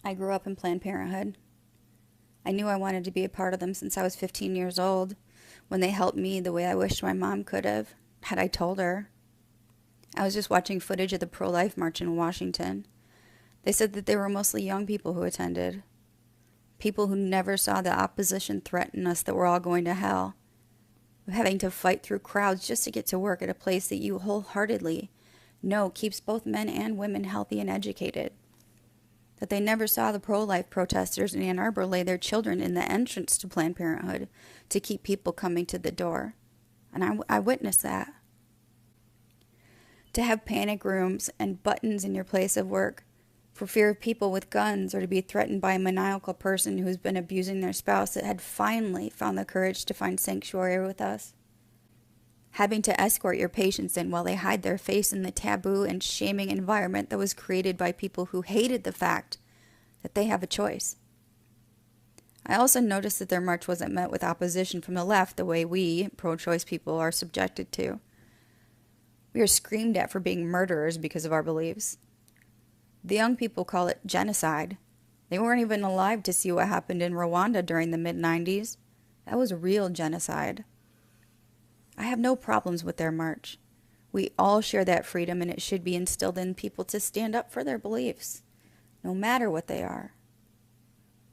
I grew up in Planned Parenthood. I knew I wanted to be a part of them since I was 15 years old, when they helped me the way I wished my mom could have, had I told her. I was just watching footage of the pro-life march in Washington. They said that they were mostly young people who attended. People who never saw the opposition threaten us that we're all going to hell. Of having to fight through crowds just to get to work at a place that you wholeheartedly know keeps both men and women healthy and educated. That they never saw the pro-life protesters in Ann Arbor lay their children in the entrance to Planned Parenthood to keep people coming to the door. And I witnessed that. To have panic rooms and buttons in your place of work for fear of people with guns or to be threatened by a maniacal person who's been abusing their spouse that had finally found the courage to find sanctuary with us. Having to escort your patients in while they hide their face in the taboo and shaming environment that was created by people who hated the fact that they have a choice. I also noticed that their march wasn't met with opposition from the left the way we, pro-choice people, are subjected to. We are screamed at for being murderers because of our beliefs. The young people call it genocide. They weren't even alive to see what happened in Rwanda during the mid-90s. That was real genocide. I have no problems with their march. We all share that freedom, and it should be instilled in people to stand up for their beliefs, no matter what they are.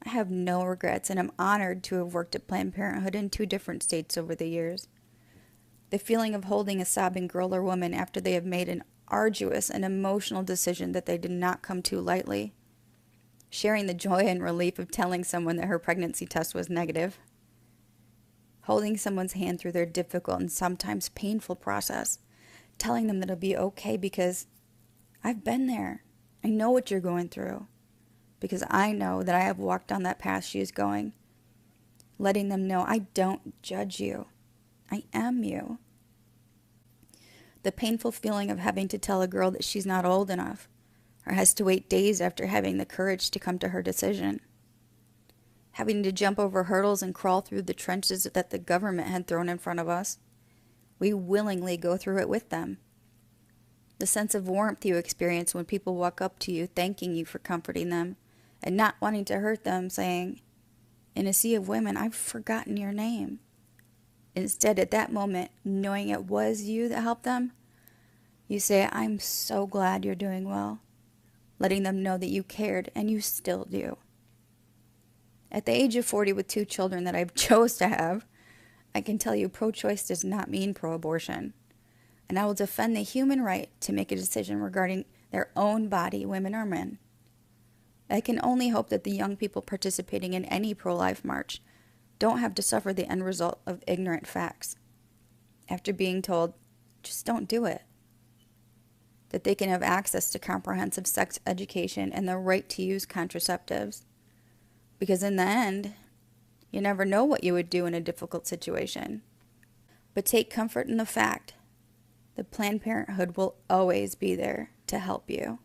I have no regrets, and I'm honored to have worked at Planned Parenthood in 2 different states over the years. The feeling of holding a sobbing girl or woman after they have made an arduous and emotional decision that they did not come to lightly. Sharing the joy and relief of telling someone that her pregnancy test was negative. Holding someone's hand through their difficult and sometimes painful process. Telling them that it'll be okay because I've been there. I know what you're going through. Because I know that I have walked down that path she is going. Letting them know I don't judge you. I am you. The painful feeling of having to tell a girl that she's not old enough, or has to wait days after having the courage to come to her decision. Having to jump over hurdles and crawl through the trenches that the government had thrown in front of us. We willingly go through it with them. The sense of warmth you experience when people walk up to you thanking you for comforting them and not wanting to hurt them, saying, "In a sea of women, I've forgotten your name." Instead, at that moment, knowing it was you that helped them, you say, "I'm so glad you're doing well," letting them know that you cared, and you still do. At the age of 40 with 2 children that I've chose to have, I can tell you pro-choice does not mean pro-abortion. And I will defend the human right to make a decision regarding their own body, women or men. I can only hope that the young people participating in any pro-life march don't have to suffer the end result of ignorant facts. After being told, just don't do it. That they can have access to comprehensive sex education and the right to use contraceptives. Because in the end, you never know what you would do in a difficult situation. But take comfort in the fact that Planned Parenthood will always be there to help you.